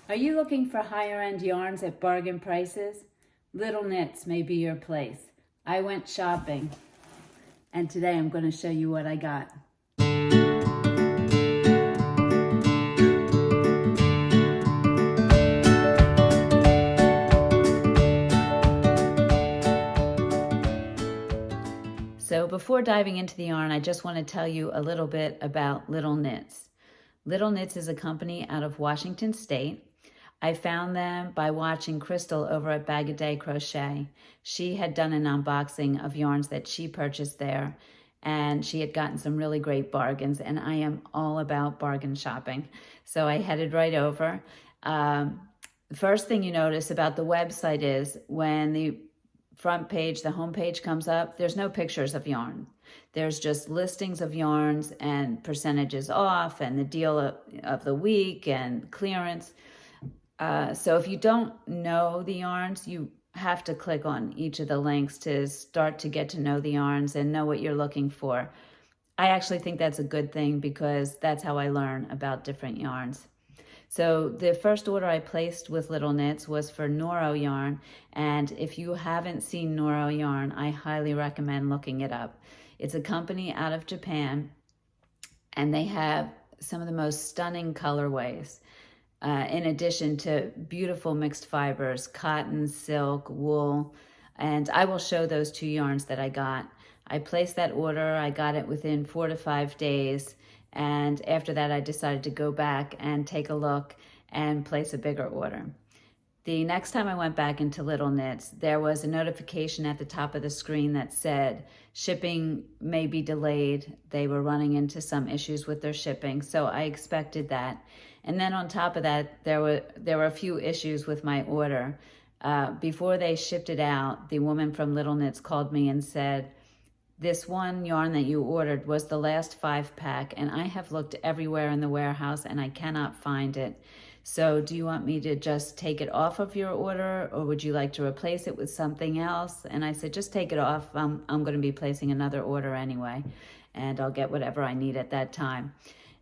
Are you looking for higher end yarns at bargain prices? Little Knits may be your place. I went shopping and today I'm going to show you what I got. So before diving into the yarn, I just want to tell you a little bit about Little Knits. Little Knits is a company out of Washington State. I found them by watching Crystal over at Bag a Day Crochet. She had done an unboxing of yarns that she purchased there, and she had gotten some really great bargains, and I am all about bargain shopping. So I headed right over. The first thing you notice about the website is when the front page, the home page comes up, there's no pictures of yarn. There's just listings of yarns and percentages off and the deal of the week and clearance. So if you don't know the yarns, you have to click on each of the links to start to get to know the yarns and know what you're looking for. I actually think that's a good thing because that's how I learn about different yarns. So the first order I placed with Little Knits was for Noro Yarn, and if you haven't seen Noro Yarn, I highly recommend looking it up. It's a company out of Japan, and they have some of the most stunning colorways. In addition to beautiful mixed fibers, cotton, silk, wool, and I will show those two yarns that I got. I placed that order, I got it within 4 to 5 days, and after that I decided to go back and take a look and place a bigger order. The next time I went back into Little Knits, there was a notification at the top of the screen that said shipping may be delayed. They were running into some issues with their shipping, so I expected that. And then on top of that, there were a few issues with my order. Before they shipped it out, the woman from Little Knits called me and said, "This one yarn that you ordered was the last 5-pack, and I have looked everywhere in the warehouse and I cannot find it. So do you want me to just take it off of your order, or would you like to replace it with something else?" And I said, "Just take it off. I'm going to be placing another order anyway, and I'll get whatever I need at that time."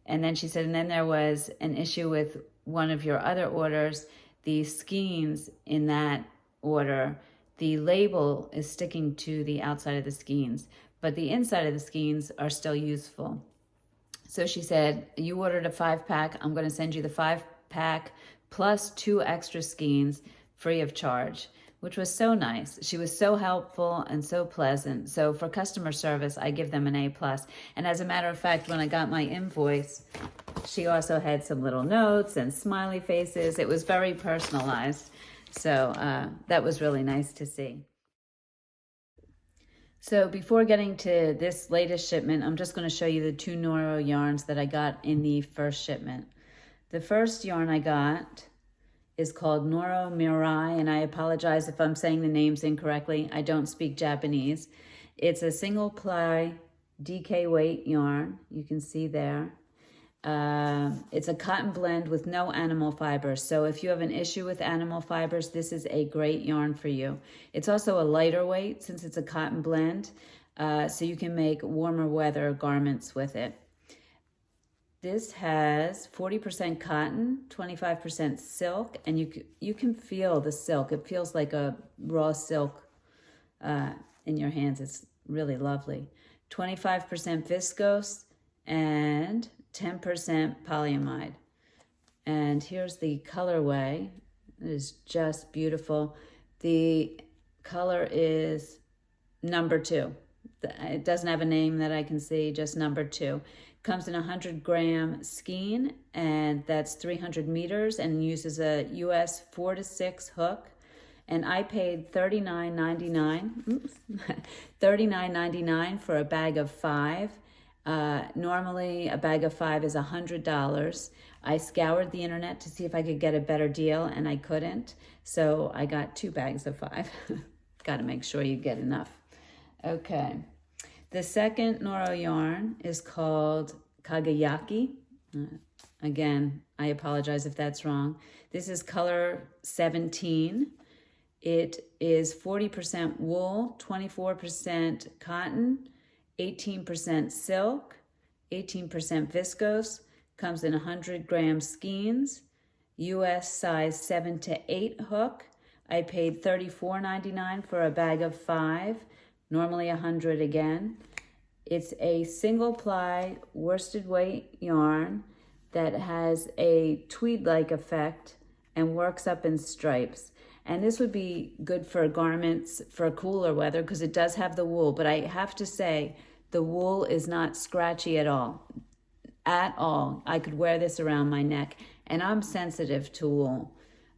And then she said, "And then there was an issue with one of your other orders. The skeins in that order, the label is sticking to the outside of the skeins, but the inside of the skeins are still useful." So she said, "You ordered a 5-pack. I'm going to send you the 5-pack plus 2 extra skeins free of charge," which was so nice. She was so helpful and so pleasant. So for customer service, I give them an A+. And as a matter of fact, when I got my invoice, she also had some little notes and smiley faces. It was very personalized. So that was really nice to see. So before getting to this latest shipment, I'm just going to show you the 2 Noro yarns that I got in the first shipment. The first yarn I got is called Noro Mirai, and I apologize if I'm saying the names incorrectly. I don't speak Japanese. It's a single ply DK weight yarn. You can see there. It's a cotton blend with no animal fibers. So if you have an issue with animal fibers, this is a great yarn for you. It's also a lighter weight since it's a cotton blend, so you can make warmer weather garments with it. This has 40% cotton, 25% silk, and you can feel the silk. It feels like a raw silk in your hands. It's really lovely. 25% viscose and 10% polyamide. And here's the colorway. It is just beautiful. The color is number 2. It doesn't have a name that I can see, just number 2. Comes in a 100-gram skein, and that's 300 meters, and uses a US 4 to 6 hook. And I paid $39.99 for a bag of 5. Normally a bag of 5 is $100. I scoured the internet to see if I could get a better deal, and I couldn't. So I got 2 bags of 5. Got to make sure you get enough. Okay. The second Noro yarn is called Kagayaki. Again, I apologize if that's wrong. This is color 17. It is 40% wool, 24% cotton, 18% silk, 18% viscose, comes in 100-gram skeins, US size 7 to 8 hook. I paid $34.99 for a bag of 5, normally $100 again. It's a single ply worsted weight yarn that has a tweed-like effect and works up in stripes. And this would be good for garments for cooler weather because it does have the wool, but I have to say the wool is not scratchy at all. At all. I could wear this around my neck, and I'm sensitive to wool.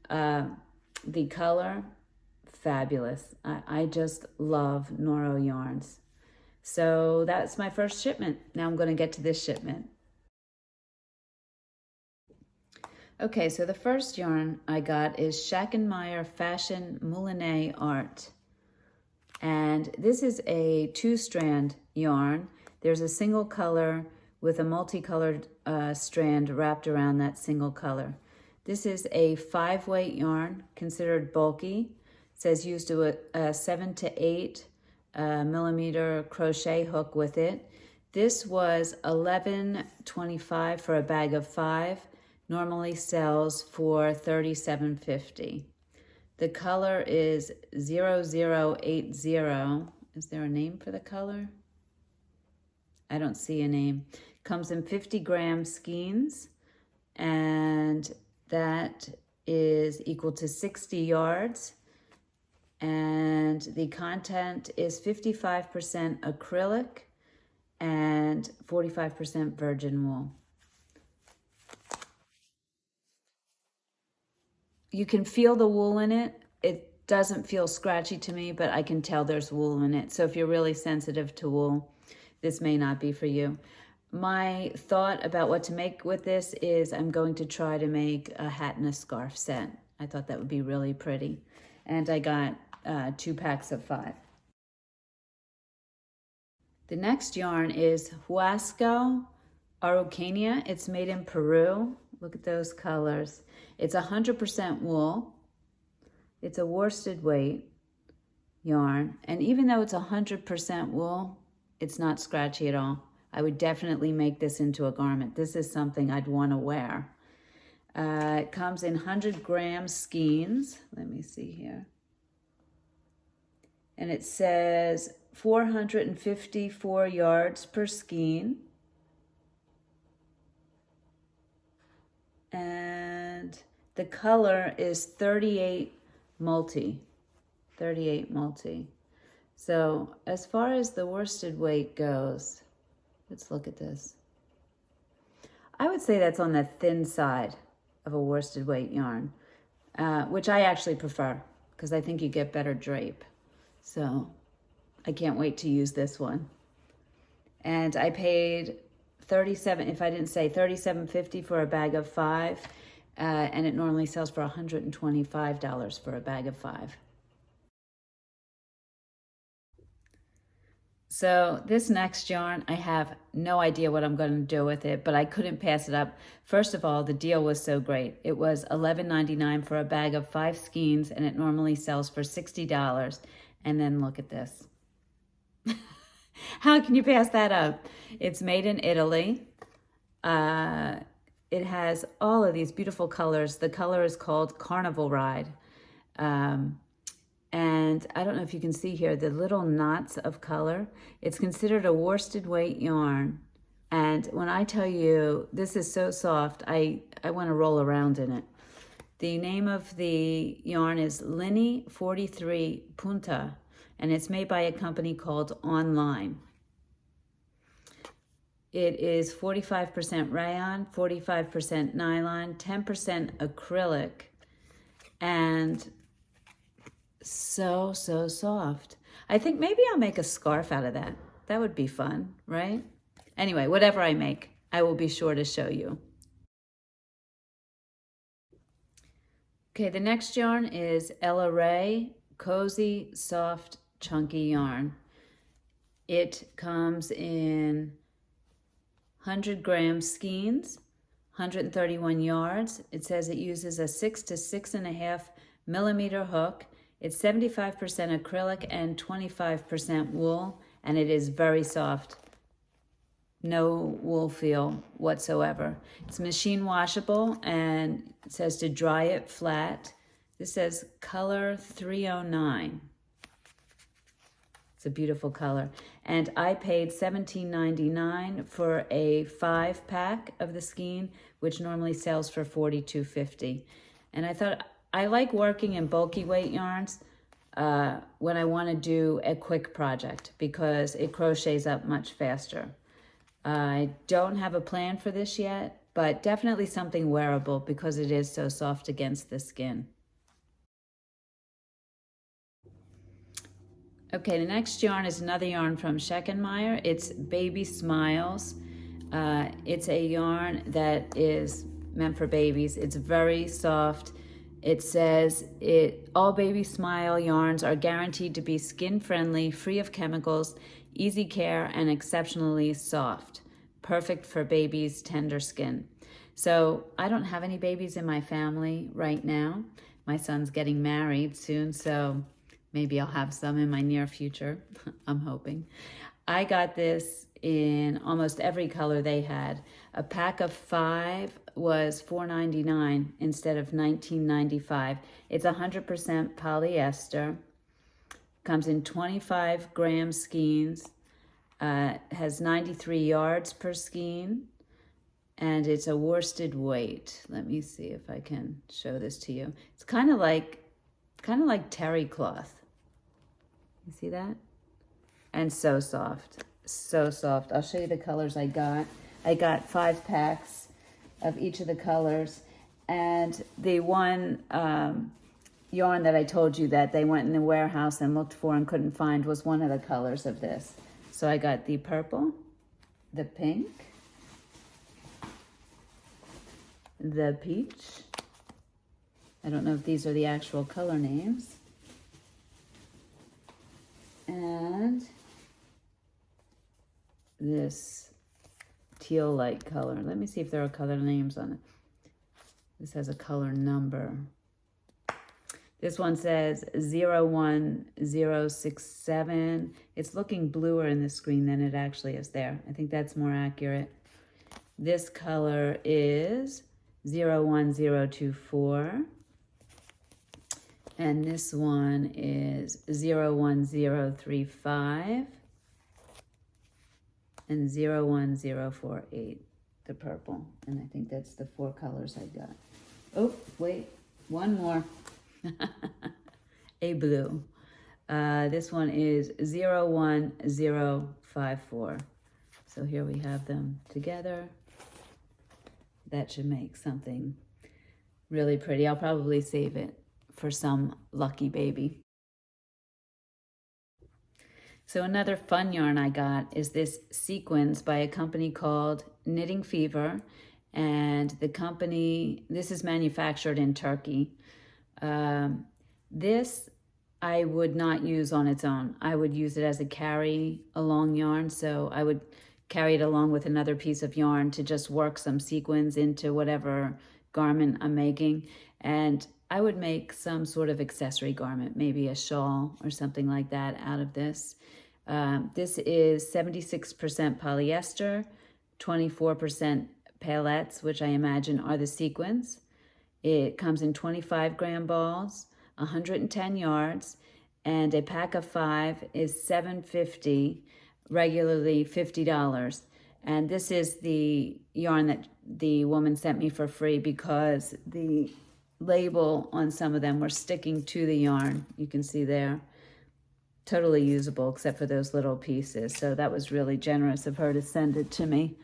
The color, fabulous. I just love Noro yarns. So that's my first shipment. Now I'm going to get to this shipment. Okay, so the first yarn I got is Schachenmayr Fashion Moulinet Art. And this is a 2-strand yarn. There's a single color with a multicolored strand wrapped around that single color. This is a 5-weight yarn, considered bulky. It says use a 7 to 8 millimeter crochet hook with it. This was $11.25 for a bag of 5. Normally sells for $37.50. The color is 0080. Is there a name for the color? I don't see a name. Comes in 50-gram skeins, and that is equal to 60 yards. And the content is 55% acrylic and 45% virgin wool. You can feel the wool in it. It doesn't feel scratchy to me, but I can tell there's wool in it. So if you're really sensitive to wool, this may not be for you. My thought about what to make with this is I'm going to try to make a hat and a scarf set. I thought that would be really pretty. And I got 2 packs of 5. The next yarn is Huasco Arocania. It's made in Peru. Look at those colors. It's 100% wool. It's a worsted weight yarn. And even though it's 100% wool, it's not scratchy at all. I would definitely make this into a garment. This is something I'd want to wear. It comes in 100-gram skeins. Let me see here. And it says 454 yards per skein. And the color is 38 multi. 38 multi. So as far as the worsted weight goes, let's look at this. I would say that's on the thin side of a worsted weight yarn, which I actually prefer because I think you get better drape. So I can't wait to use this one. And I paid $37.50 for a bag of 5, and it normally sells for $125 for a bag of 5. So this next yarn, I have no idea what I'm going to do with it, but I couldn't pass it up. First of all, the deal was so great. It was $11.99 for a bag of 5 skeins, and it normally sells for $60. And then look at this. How can you pass that up? It's made in Italy. It has all of these beautiful colors. The color is called Carnival Ride. And I don't know if you can see here, the little knots of color. It's considered a worsted weight yarn. And when I tell you, this is so soft, I want to roll around in it. The name of the yarn is Linny 43 Punta, and it's made by a company called Online. It is 45% rayon, 45% nylon, 10% acrylic, and so soft. I think maybe I'll make a scarf out of that. That would be fun, right? Anyway, whatever I make, I will be sure to show you. Okay, the next yarn is Ellarae Cozy Soft Chunky Yarn. It comes in 100-gram skeins, 131 yards. It says it uses a 6 to 6.5 millimeter hook. It's 75% acrylic and 25% wool, and it is very soft. no wool feel whatsoever. It's machine washable, and it says to dry it flat. This says color 309. It's a beautiful color. And I paid $17.99 for a 5-pack of the skein, which normally sells for $42.50. And I thought, I like working in bulky weight yarns when I want to do a quick project because it crochets up much faster. I don't have a plan for this yet, but definitely something wearable because it is so soft against the skin. Okay, the next yarn is another yarn from Schachenmayr. It's Baby Smiles. It's a yarn that is meant for babies. It's very soft. It says all Baby Smile yarns are guaranteed to be skin friendly, free of chemicals, easy care, and exceptionally soft. Perfect for babies' tender skin. So I don't have any babies in my family right now. My son's getting married soon, so maybe I'll have some in my near future, I'm hoping. I got this in almost every color they had. A pack of 5 was $4.99 instead of $19.95. It's 100% polyester. Comes in 25-gram skeins. Has 93 yards per skein. And it's a worsted weight. Let me see if I can show this to you. It's kind of like terry cloth. You see that? And so soft, so soft. I'll show you the colors I got. I got 5 packs of each of the colors. And the one yarn that I told you that they went in the warehouse and looked for and couldn't find was one of the colors of this. So I got the purple, the pink, the peach. I don't know if these are the actual color names. And this teal light color. Let me see if there are color names on it. This has a color number. This one says 01067. It's looking bluer in the screen than it actually is there. I think that's more accurate. This color is 01024. And this one is 01035 and 01048, the purple. And I think that's the 4 colors I got. Oh, wait, one more. A blue. This one is 01054. So here we have them together. That should make something really pretty. I'll probably save it for some lucky baby. So another fun yarn I got is this sequins by a company called Knitting Fever. And the company, this is manufactured in Turkey. This I would not use on its own. I would use it as a carry along yarn. So I would carry it along with another piece of yarn to just work some sequins into whatever garment I'm making. And I would make some sort of accessory garment, maybe a shawl or something like that out of this. This is 76% polyester, 24% palettes, which I imagine are the sequins. It comes in 25-gram balls, 110 yards, and a pack of 5 is $7.50, regularly $50. And this is the yarn that the woman sent me for free because the label on some of them were sticking to the yarn. You can see there. Totally usable except for those little pieces. So that was really generous of her to send it to me.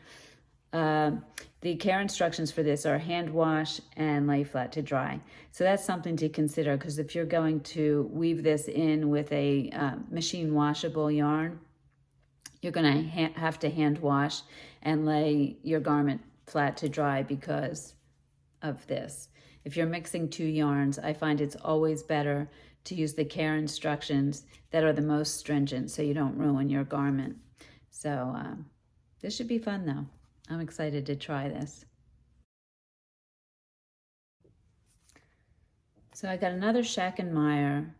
The care instructions for this are hand wash and lay flat to dry. So that's something to consider because if you're going to weave this in with a machine washable yarn, you're going to have to hand wash and lay your garment flat to dry because of this. If you're mixing 2 yarns, I find it's always better to use the care instructions that are the most stringent so you don't ruin your garment. So this should be fun though. I'm excited to try this. So I got another Schachenmayr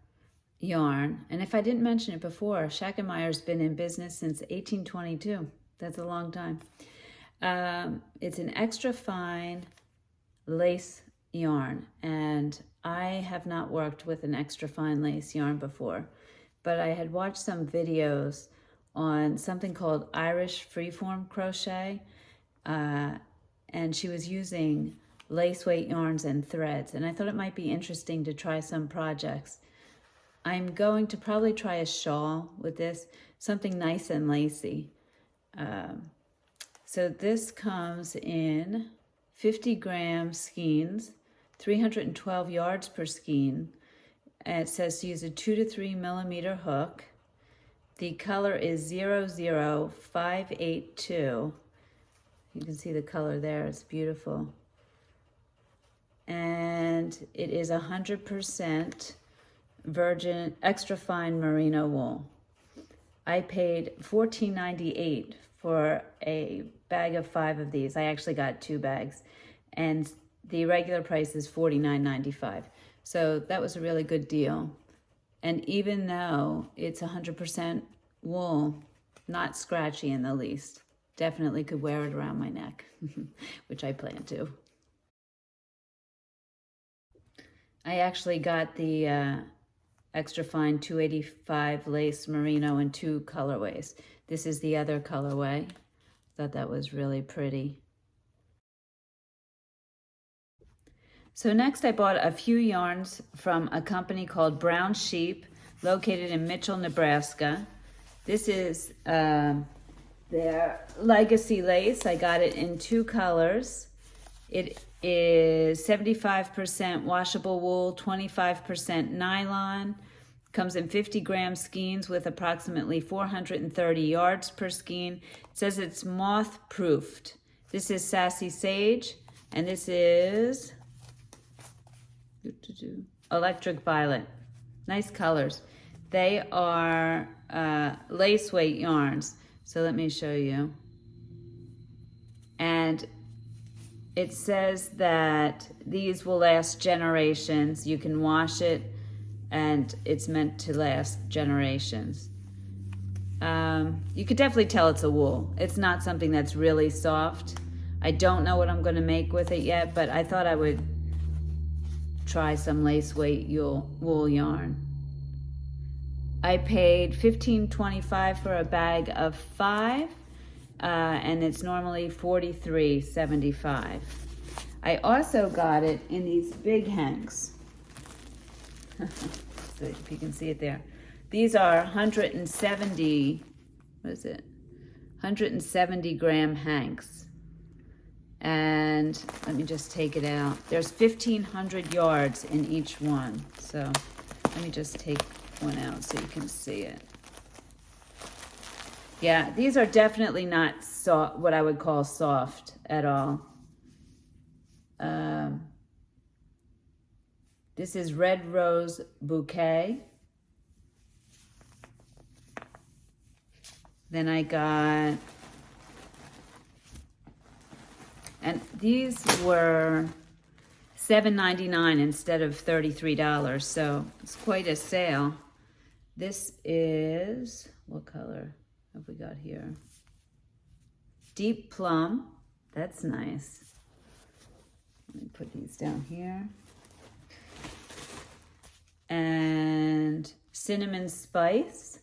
yarn. And if I didn't mention it before, Schachenmayr's been in business since 1822. That's a long time. It's an extra fine lace yarn, and I have not worked with an extra fine lace yarn before, but I had watched some videos on something called Irish freeform crochet, and she was using lace weight yarns and threads, and I thought it might be interesting to try some projects. I'm going to probably try a shawl with this, something nice and lacy. So this comes in 50-gram skeins, 312 yards per skein. And it says to use a 2 to 3 millimeter hook. The color is 00582. You can see the color there, it's beautiful. And it is 100% virgin extra fine merino wool. I paid $14.98 for a bag of 5 of these. I actually got 2 bags, and the regular price is $49.95. So that was a really good deal. And even though it's 100% wool, not scratchy in the least. Definitely could wear it around my neck, which I plan to. I actually got the extra fine 285 lace merino in 2 colorways. This is the other colorway. Thought that was really pretty. So next I bought a few yarns from a company called Brown Sheep, located in Mitchell, Nebraska. This is their legacy lace. I got it in 2 colors. It is 75% washable wool, 25% nylon. Comes in 50-gram skeins with approximately 430 yards per skein. It says it's moth-proofed. This is Sassy Sage, and this is Electric Violet. Nice colors. They are lace weight yarns. So let me show you. And it says that these will last generations. You can wash it, and it's meant to last generations. You could definitely tell it's a wool. It's not something that's really soft. I don't know what I'm going to make with it yet, but I thought I would try some lace weight wool yarn. I paid $15.25 for a bag of 5, and it's normally $43.75. I also got it in these big hanks. So if you can see it there. These are 170, what is it? 170-gram hanks. And let me just take it out. There's 1,500 yards in each one. So let me just take one out so you can see it. Yeah, these are definitely not soft, what I would call soft at all. This is Red Rose Bouquet. Then I got, and these were $7.99 instead of $33, so it's quite a sale. This is, what color have we got here? Deep plum. That's nice. Let me put these down here. And cinnamon spice.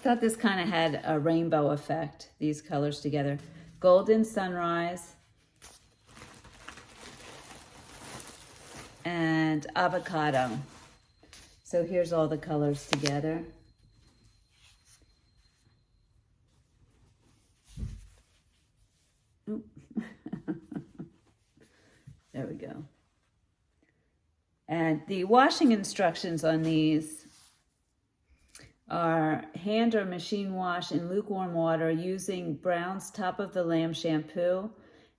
Thought this kind of had a rainbow effect, these colors together. Golden sunrise. And avocado. So here's all the colors together. There we go. And the washing instructions on these are hand or machine wash in lukewarm water using Brown's Top of the Lamb shampoo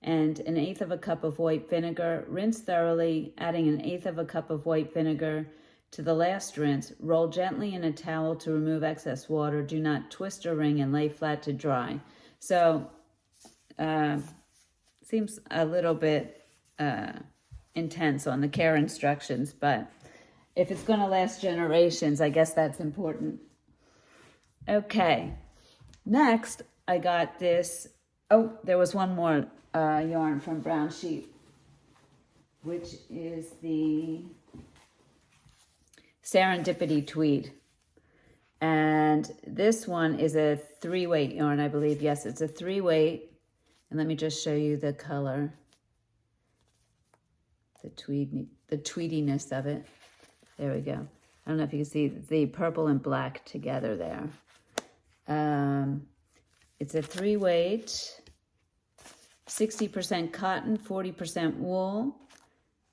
and 1/8 cup of white vinegar. Rinse thoroughly, adding 1/8 cup of white vinegar to the last rinse. Roll gently in a towel to remove excess water. Do not twist or wring and lay flat to dry. So, seems a little bit intense on the care instructions, but if it's going to last generations, I guess that's important. Okay, next I got this. Oh, there was one more yarn from Brown Sheep, which is the Serendipity Tweed. And this one is a 3-weight yarn, I believe. Yes, it's a 3-weight. And let me just show you the color, the tweediness of it. There we go. I don't know if you can see the purple and black together there. It's a 3-weight, 60% cotton, 40% wool.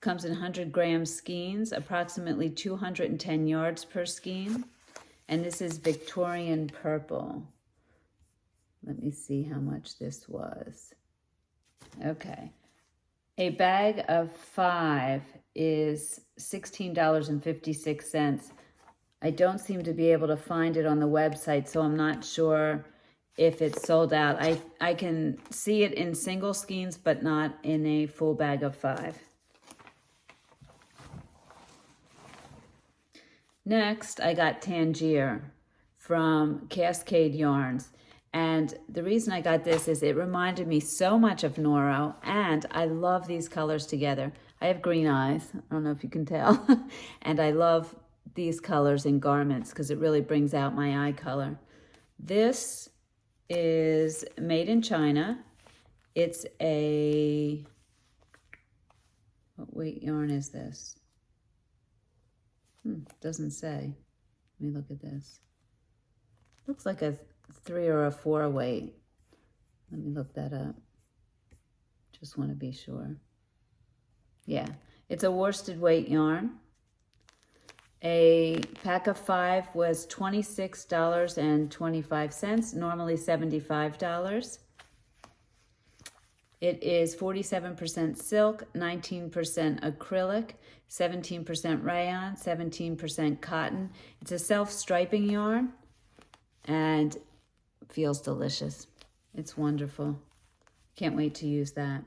Comes in 100-gram skeins, approximately 210 yards per skein. And this is Victorian Purple. Let me see how much this was. Okay. A bag of 5 is $16.56. I don't seem to be able to find it on the website, so I'm not sure if it's sold out. I can see it in single skeins, but not in a full bag of 5. Next, I got Tangier from Cascade Yarns. And the reason I got this is it reminded me so much of Noro, and I love these colors together. I have green eyes, I don't know if you can tell, and I love these colors in garments because it really brings out my eye color. This is made in China. It's a, what weight yarn is this? Doesn't say. Let me look at this. Looks like a 3 or a 4 weight. Let me look that up. Just want to be sure. Yeah, it's a worsted weight yarn. A pack of 5 was $26.25, normally $75. It is 47% silk, 19% acrylic, 17% rayon, 17% cotton. It's a self-striping yarn and feels delicious. It's wonderful. Can't wait to use that.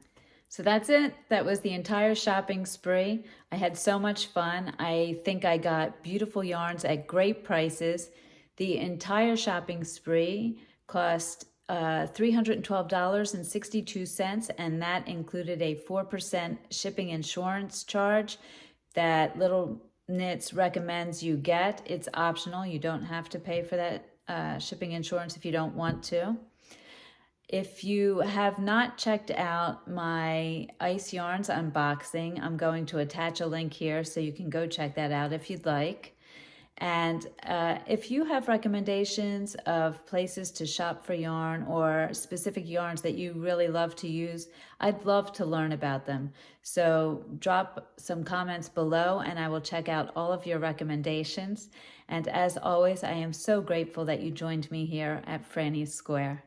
So that's it. That was the entire shopping spree. I had so much fun. I think I got beautiful yarns at great prices. The entire shopping spree cost $312.62, and that included a 4% shipping insurance charge that Little Knits recommends you get. It's optional. You don't have to pay for that shipping insurance if you don't want to. If you have not checked out my Ice Yarns unboxing, I'm going to attach a link here so you can go check that out if you'd like. And if you have recommendations of places to shop for yarn or specific yarns that you really love to use, I'd love to learn about them. So drop some comments below and I will check out all of your recommendations. And as always, I am so grateful that you joined me here at Frannie's Square.